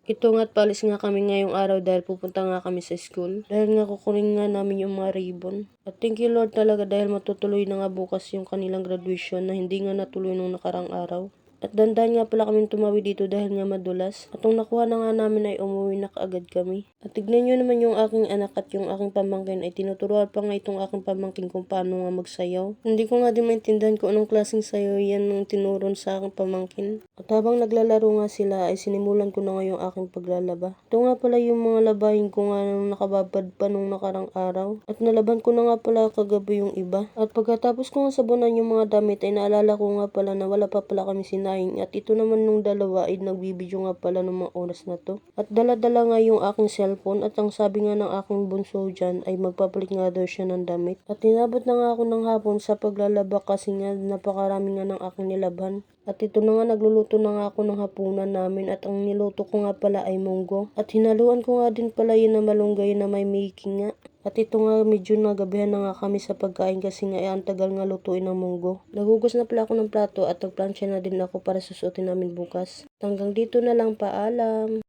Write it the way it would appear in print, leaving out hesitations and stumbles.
Ito nga't paalis nga kami ngayong araw dahil pupunta nga kami sa school. Dahil nga kukunin nga namin yung mga ribbon. At thank you Lord talaga dahil matutuloy na nga bukas yung kanilang graduation na hindi nga natuloy nung nakarang araw. At dandan nga pala kami tumawid dito dahil nga madulas. At nung nakuha na nga namin ay umuwi na kaagad kami. At tignan nyo naman yung aking anak at yung aking pamangkin ay tinuturuan pa nga itong aking pamangkin kung paano nga magsayaw. Hindi ko nga din maintindihan kung anong klaseng sayaw yan nung tinuron sa aking pamangkin. At habang naglalaro nga sila ay sinimulan ko na nga yung aking paglalaba. Ito nga pala yung mga labahin ko nga nung nakababad pa nung nakarang araw. At nalaban ko na nga pala kagabi yung iba. At pagkatapos ko nga sabunan yung mga damit ay naalala ko nga pala na wala pa pala kami sinayang. At ito naman nung dalawa ay nagbibideo nga pala ng mga oras na to. At dala-dala nga yung aking cellphone at ang sabi nga ng aking bunso dyan ay magpapalit nga daw siya ng damit. At inabot na nga ako ng hapon sa paglalaba kasi nga napakarami nga ng aking nilabhan. At ito na nga nagluluto na nga ako ng hapunan namin at ang niluto ko nga pala ay munggo. At hinaluan ko nga din pala yun na malunggay na may making nga. At ito nga medyo nagabihan na nga kami sa pagkain kasi nga ang tagal nga lutuin ng munggo. Nagugas na pala ako ng plato at nagplansya na din ako para susuotin namin bukas. Hanggang dito na lang, paalam.